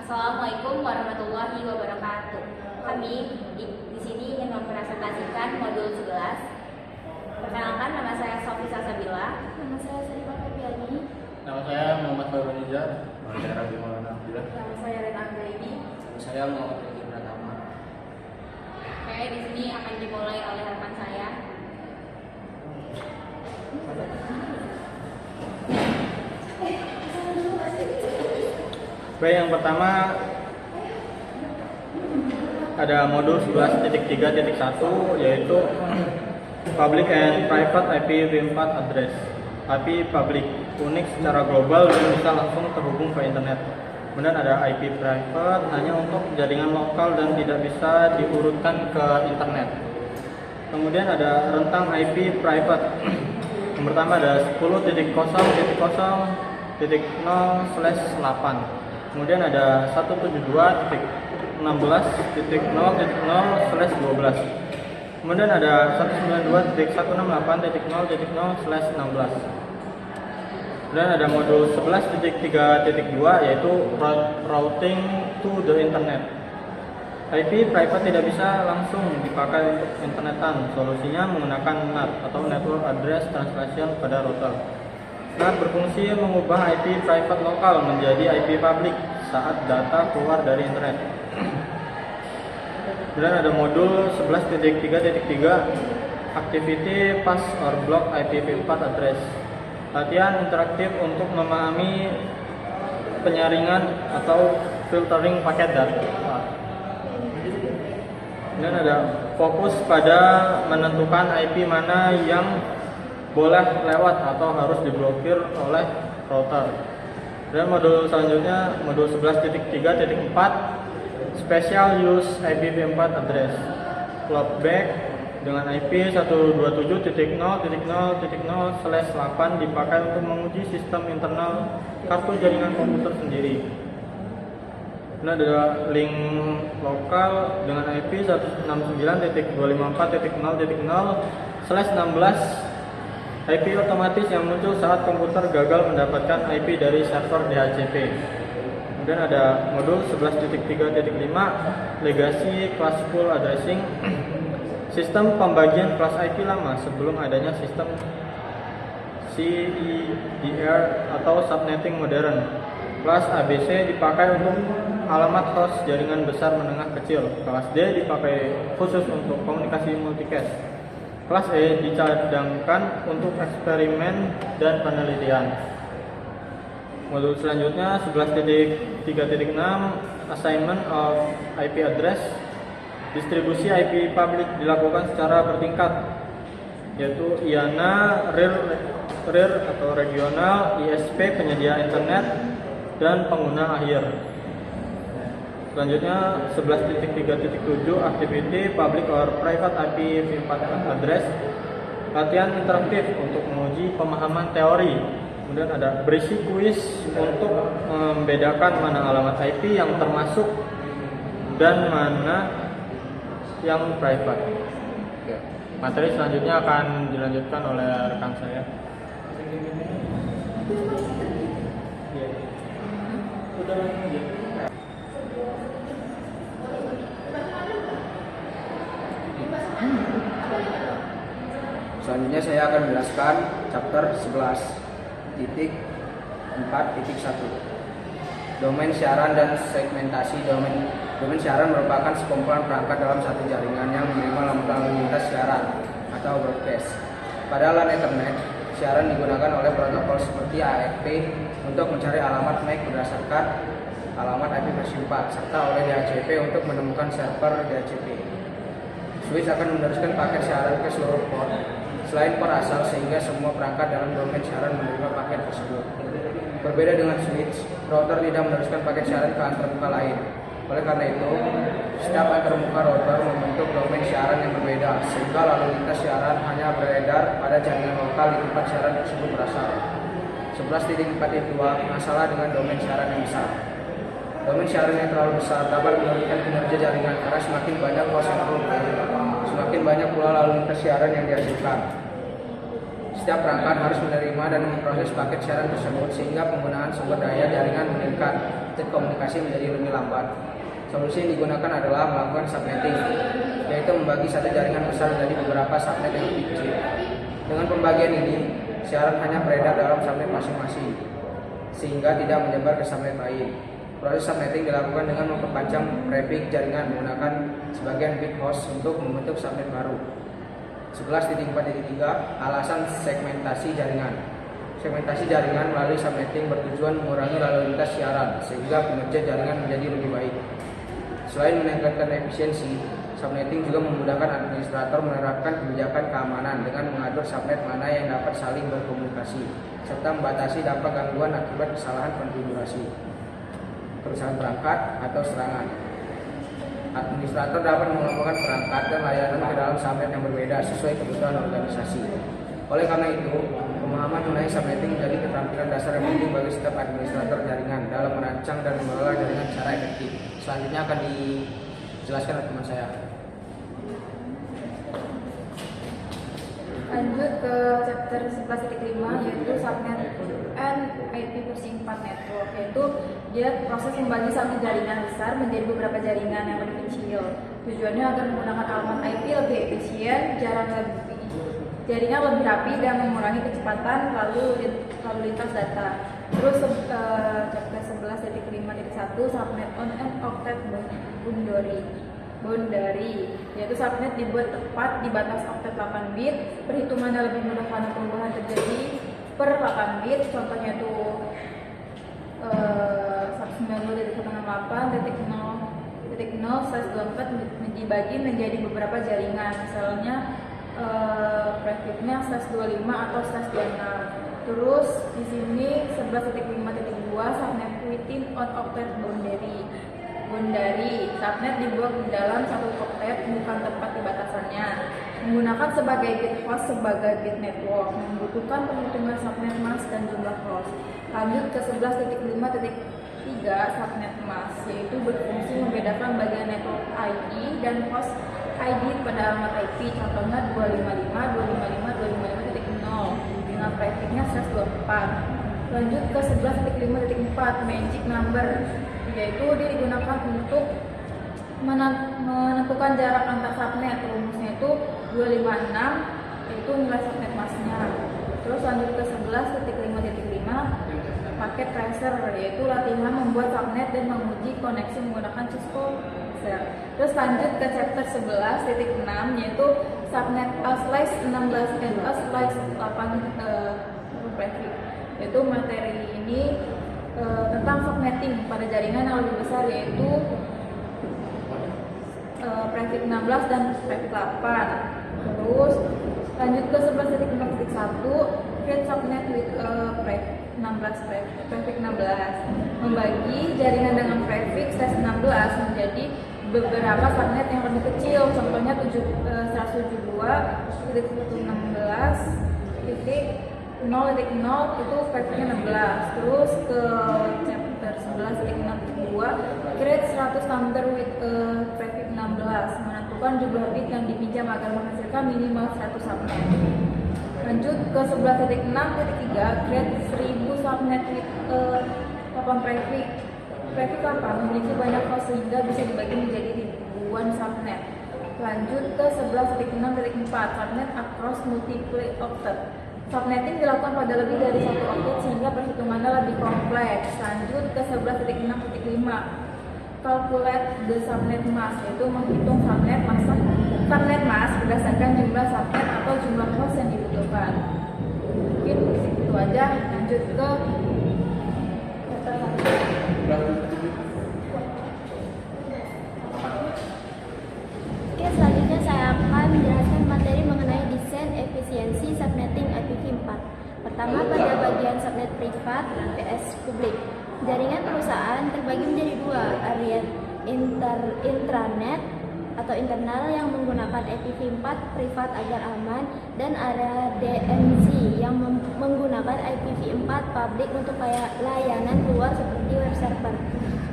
Assalamualaikum warahmatullahi wabarakatuh. Kami di sini ingin mempresentasikan modul 11. Perkenalkan, nama saya Sofi Salsabila. Nama saya Sarifah Febiani. Nama saya Muhammad Bayroniza. Nama saya Rabi Maulana Abdillah. Nama saya Rena Anggaini. Nama saya Muhammad Riki Pratama. Oke, di sini akan dimulai oleh rekan saya. Baik, yang pertama ada modul 11.3.1 yaitu Public and Private IPv4 Address. IP public unik secara global dan bisa langsung terhubung ke internet. Kemudian ada IP private hanya untuk jaringan lokal dan tidak bisa diurutkan ke internet. Kemudian ada rentang IP private. Yang pertama ada 10.0.0/8. Kemudian ada 172.16.0.0/12. Kemudian ada 192.168.0.0/16. Kemudian ada modul 11.3.2 yaitu routing to the internet. IP private tidak bisa langsung dipakai untuk internetan. Solusinya menggunakan NAT atau Network Address Translation pada router. NAT berfungsi mengubah IP private lokal menjadi IP public saat data keluar dari internet. Kemudian ada modul 11.3.3 Activity Pass or Block IPv4 Address. Latihan interaktif untuk memahami penyaringan atau filtering paket data. Kemudian ada fokus pada menentukan IP mana yang boleh lewat atau harus diblokir oleh router. Dan modul selanjutnya modul 11.3.4 Special Use IPv4 Address. Loopback dengan IP 127.0.0.0/8 dipakai untuk menguji sistem internal kartu jaringan komputer sendiri. Ini ada link lokal dengan IP 169.254.0.0/16. IP otomatis yang muncul saat komputer gagal mendapatkan IP dari server DHCP. Kemudian ada modul 11.3.5 Legacy Classful Addressing. Sistem pembagian kelas IP lama sebelum adanya sistem CEDR atau subnetting modern. Kelas ABC dipakai untuk alamat host jaringan besar menengah kecil. Kelas D dipakai khusus untuk komunikasi multicast. Kelas E dicadangkan untuk eksperimen dan penelitian. Modul selanjutnya 11.3.6 Assignment of IP Address. Distribusi IP public dilakukan secara bertingkat, yaitu IANA, RIR atau regional, ISP penyedia internet, dan pengguna akhir. Selanjutnya 11.3.7 Activity Public or Private IPv4 Address. Latihan interaktif untuk menguji pemahaman teori. Kemudian ada berisi kuis untuk membedakan mana alamat IP yang termasuk dan mana yang private. Oke. Materi selanjutnya akan dilanjutkan oleh rekan saya. Selanjutnya saya akan menjelaskan chapter 11.4.1 Domain siaran dan segmentasi. Domain siaran merupakan sekumpulan perangkat dalam satu jaringan yang menerima lalu lintas siaran atau broadcast. Pada LAN Ethernet, siaran digunakan oleh protokol seperti ARP untuk mencari alamat MAC berdasarkan alamat IP versi 4 serta oleh DHCP untuk menemukan server DHCP. Switch akan meneruskan paket siaran ke seluruh port selain port asal sehingga semua perangkat dalam domain siaran menerima paket tersebut. Berbeda dengan switch, router tidak meneruskan paket siaran ke antarmuka lain. Oleh karena itu, setiap antarmuka router membentuk domain siaran yang berbeda sehingga lalu lintas siaran hanya beredar pada jaringan lokal di tempat siaran tersebut berasal. 11.4.2 Masalah dengan domain siaran yang besar. Domain siaran yang terlalu besar dapat menurunkan kinerja jaringan karena semakin banyak host yang terhubung, semakin banyak pula lalu lintas siaran yang dihasilkan. Setiap perangkat harus menerima dan memproses paket siaran tersebut sehingga penggunaan sumber daya jaringan meningkat. speed komunikasi menjadi lebih lambat. Solusi yang digunakan adalah melakukan subnetting, yaitu membagi satu jaringan besar menjadi beberapa subnet yang lebih kecil. Dengan pembagian ini, siaran hanya beredar dalam subnet masing-masing, sehingga tidak menyebar ke subnet lain. Proses subnetting dilakukan dengan memperpanjang traffic jaringan menggunakan sebagian bit host untuk membentuk subnet baru. 11.4.3 Alasan segmentasi jaringan. Segmentasi jaringan melalui subnetting bertujuan mengurangi lalu lintas siaran sehingga kinerja jaringan menjadi lebih baik. Selain meningkatkan efisiensi, subnetting juga memudahkan administrator menerapkan kebijakan keamanan dengan mengatur subnet mana yang dapat saling berkomunikasi serta membatasi dampak gangguan akibat kesalahan konfigurasi, kerusakan perangkat atau serangan. Administrator dapat mengelompokkan perangkat dan layanan ke dalam subnet yang berbeda sesuai kebutuhan organisasi. Oleh karena itu, pemahaman mengenai subnetting menjadi keterampilan dasar yang penting bagi setiap administrator jaringan dalam merancang dan mengelola jaringan secara efektif. Selanjutnya akan dijelaskan oleh teman saya. Lanjut ke chapter 11.5 yaitu subnet and IP versi 4 network, yaitu dia proses membagi satu jaringan besar menjadi beberapa jaringan yang lebih kecil. Tujuannya agar menggunakan alamat IP lebih efisien, jaringan lebih rapi dan mengurangi kecepatan lalu lintas data. Terus chapter 11.5.1 subnet on and octet boundary, yaitu subnet dibuat tepat di batas oktet 8 bit. Perhitungannya lebih mudah karena perubahan terjadi per 8 bit. Contohnya itu 192.168.0.0/24 dibagi menjadi beberapa jaringan, misalnya prefixnya /25 atau /26. Terus di sini 11.5.2 subnet within on octet boundary. Subnet dibuat di dalam satu oktet, bukan tempat di batasannya. Menggunakan sebagai bit host sebagai bit network, membutuhkan penghitungan subnet mask dan jumlah host. Lanjut ke 11.5.3 subnet mask, yaitu berfungsi membedakan bagian network ID dan host ID pada alamat IP, contohnya 255.255.255.0 dengan prefixnya /24. Lanjut ke 11.5.4 magic number, yaitu dia digunakan untuk menentukan jarak antar subnet. Rumusnya itu 256, yaitu nilai subnet masknya. Terus lanjut ke 11.5.5 paket tracer, yaitu latihan membuat subnet dan menguji koneksi menggunakan Cisco tracer. Terus lanjut ke chapter 11.6 yaitu subnet /16 dan /8 prefix, yaitu materi ini tentang subnetting pada jaringan yang lebih besar, yaitu prefix 16 dan prefix 8. Terus lanjut ke 11.6.1 create subnet with prefix 16, membagi jaringan dengan prefix 16 menjadi beberapa subnet yang lebih kecil, contohnya 172.116.0.0 itu prefixnya 16. Terus ke chapter 11.6.2 create 100 number with prefix 16, menentukan jumlah bit yang dipinjam agar menghasilkan minimal 100 subnet. Lanjut ke 11.6.3 create 1000 subnet with 8 prefix. Prefix 8 memiliki banyak host sehingga bisa dibagi menjadi ribuan subnet. Lanjut ke 11.6.4 subnet across multiple octet. Subnetting dilakukan pada lebih dari satu oktet sehingga perhitungannya lebih kompleks. Lanjut ke 11.6.5 calculate the subnet mask, yaitu menghitung subnet mask berdasarkan jumlah subnet atau jumlah host yang dibutuhkan. Mungkin itu aja. Lanjut ke Oke, selanjutnya saya akan menjelaskan materi mengenai desain efisiensi subnetting IPv4. Pertama, pada bagian subnet privat vs publik. Jaringan perusahaan terbagi menjadi dua, area intranet atau internal yang menggunakan IPv4 privat agar aman, dan area DNZ yang menggunakan IPv4 publik untuk layanan luar seperti web server.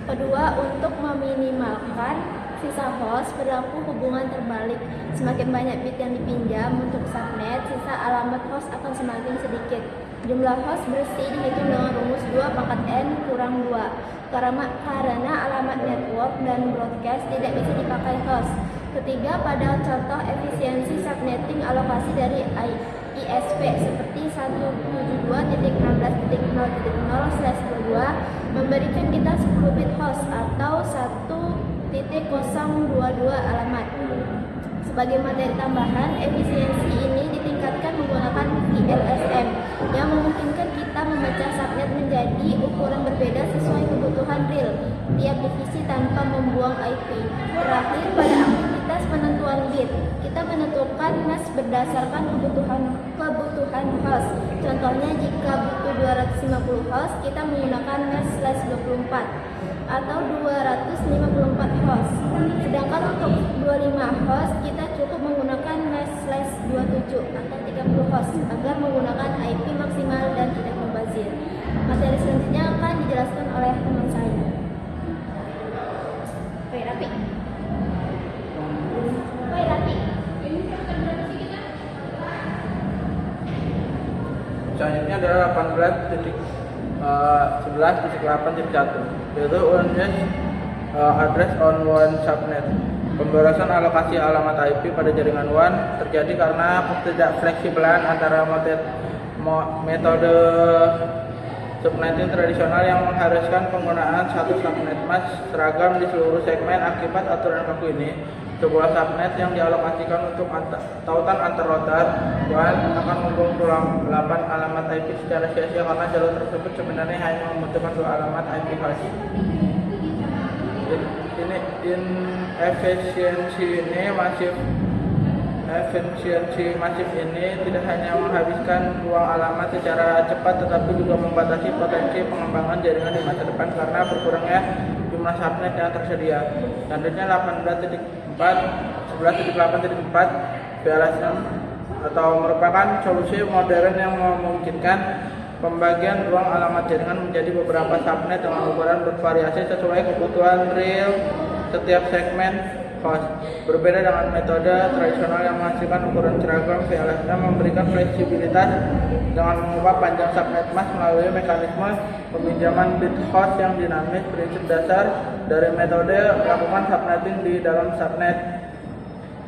Kedua, untuk meminimalkan sisa host berlaku hubungan terbalik. Semakin banyak bit yang dipinjam untuk subnet, sisa alamat host akan semakin sedikit. Jumlah host bersih dihitung dengan rumus 2 pangkat N kurang 2 karena alamat network dan broadcast tidak bisa dipakai host. Ketiga, pada contoh efisiensi subnetting alokasi dari ISP seperti 172.16.0.0/22 memberikan kita 10 bit host atau 1.022 alamat. Sebagai materi tambahan, efisiensi ini ditingkatkan menggunakan VLSM yang memungkinkan kita memecah subnet menjadi ukuran berbeda sesuai kebutuhan real tiap divisi tanpa membuang IP. Terakhir, pada aktivitas penentuan bit, kita menentukan mesh berdasarkan kebutuhan host. Contohnya, jika butuh 250 host, kita menggunakan mesh /24 atau 254 host. Sedangkan untuk 25 host, kita cukup menggunakan mesh /27 atau 30 host agar menggunakan IP maksimal dan tidak membazir. Materi selanjutnya akan dijelaskan oleh teman saya. Oke, Rapi. Selanjutnya adalah 18.11.8.1, yaitu unit address on one subnet. Pemborosan alokasi alamat IP pada jaringan WAN terjadi karena ketidakfleksibelan antara metode subnetting tradisional yang mengharuskan penggunaan satu subnet mask seragam di seluruh segmen. Akibat aturan kaku ini, sebuah subnet yang dialokasikan untuk tautan antar router WAN akan membuang 8 alamat IP secara sia-sia karena jalur tersebut sebenarnya hanya membutuhkan 2 alamat IP host. Efisiensi masif ini tidak hanya menghabiskan ruang alamat secara cepat, tetapi juga membatasi potensi pengembangan jaringan di masa depan karena berkurangnya jumlah subnet yang tersedia. Selanjutnya 11.8.4 VLSM atau merupakan solusi modern yang memungkinkan pembagian ruang alamat jaringan menjadi beberapa subnet dengan ukuran bervariasi sesuai kebutuhan real setiap segmen host. Berbeda dengan metode tradisional yang menghasilkan ukuran seragam, VLSM memberikan fleksibilitas dengan mengubah panjang subnet mask melalui mekanisme peminjaman bit host yang dinamis. Prinsip dasar dari metode melakukan subnetting di dalam subnet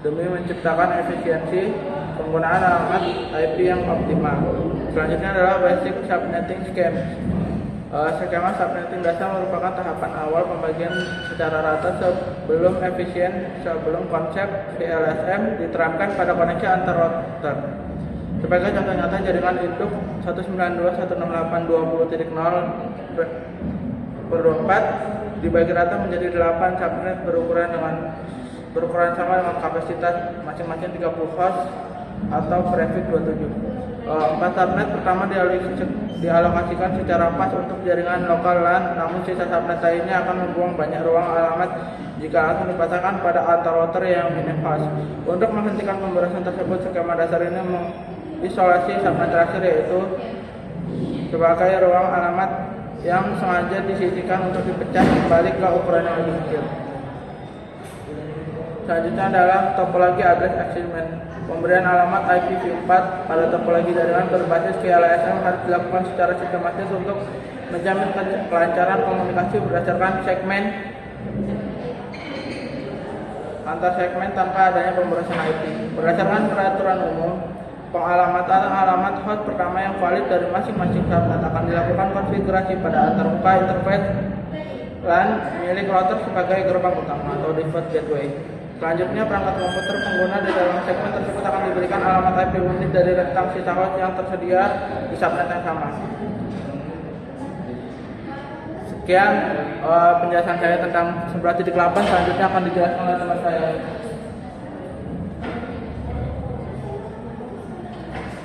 demi menciptakan efisiensi penggunaan alamat IP yang optimal. Selanjutnya adalah basic subnetting scheme. Skema subnetting dasar merupakan tahapan awal pembagian secara rata sebelum konsep VLSM diterapkan pada koneksi antar router. Sebagai contoh nyata, jaringan induk 192.168.2.0/24 dibagi rata menjadi 8 subnet berukuran sama dengan kapasitas masing-masing 30 host atau prefix 27. 4 subnet pertama dialokasikan secara pas untuk jaringan lokal LAN, namun sisa subnet lainnya akan membuang banyak ruang alamat jika langsung dipasangkan pada antar router yang minim host. Untuk menghentikan pemborosan tersebut, skema dasar ini mengisolasi subnet terakhir, yaitu sebagai ruang alamat yang sengaja disisihkan untuk dipecah kembali ke ukuran yang lebih kecil. Selanjutnya adalah topologi address assignment. Pemberian alamat IPv4 pada topologi jaringan berbasis VLSM harus dilakukan secara sistematis untuk menjamin kelancaran komunikasi berdasarkan segmen antar segmen tanpa adanya pemborosan IP. Berdasarkan peraturan umum, pengalamatan alamat host pertama yang valid dari masing-masing subnet akan dilakukan konfigurasi pada antarmuka interface LAN milik router sebagai gerbang utama atau default gateway. Selanjutnya, perangkat komputer pengguna di dalam segmen tersebut akan diberikan alamat IP unik dari rentang sisa host yang tersedia di subnet yang sama. Sekian penjelasan saya tentang 11.8. Selanjutnya akan dijelaskan oleh teman saya.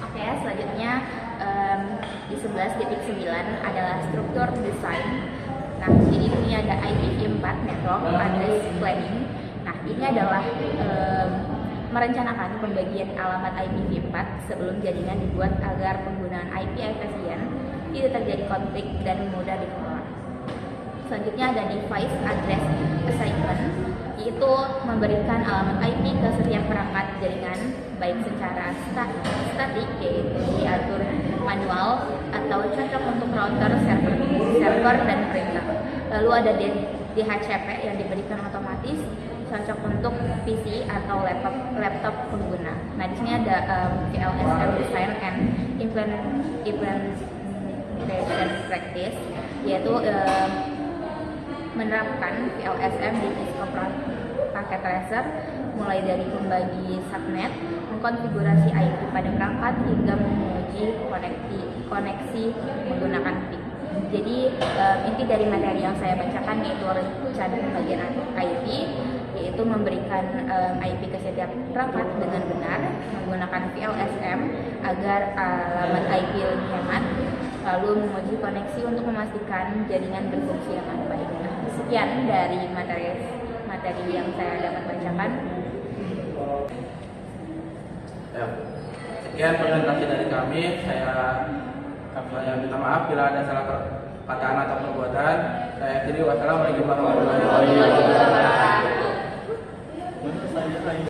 Oke, selanjutnya di 11.9 adalah struktur desain. Nah, jadi ini ada IPv4 network address planning. Nah, ini adalah merencanakan pembagian alamat IPv4 sebelum jaringan dibuat agar penggunaan IP efisien, tidak terjadi konflik dan mudah dikelola. Selanjutnya ada device address assignment, yaitu memberikan alamat IP ke setiap perangkat jaringan baik secara statik yaitu diatur manual atau cocok untuk router, server dan printer. Lalu ada DHCP yang diberikan otomatis, cocok untuk PC atau laptop pengguna. Nah, di sini ada VLSM Design and Implementation Practice, yaitu menerapkan VLSM di diskop paket tracer mulai dari membagi subnet, mengkonfigurasi IP pada perangkat hingga menguji koneksi menggunakan PIC. Jadi inti dari materi yang saya bacakan yaitu rencana pembagian IP, yaitu memberikan IP ke setiap perangkat dengan benar menggunakan VLSM agar alamat IP lebih hemat, lalu menguji koneksi untuk memastikan jaringan berfungsi dengan baik. Sekian dari materi yang saya dapat bacakan. Ya. Sekian presentasi dari kami. Saya minta maaf bila ada salah perkataan atau perbuatan. Saya akhiri, wassalamualaikum warahmatullahi wabarakatuh.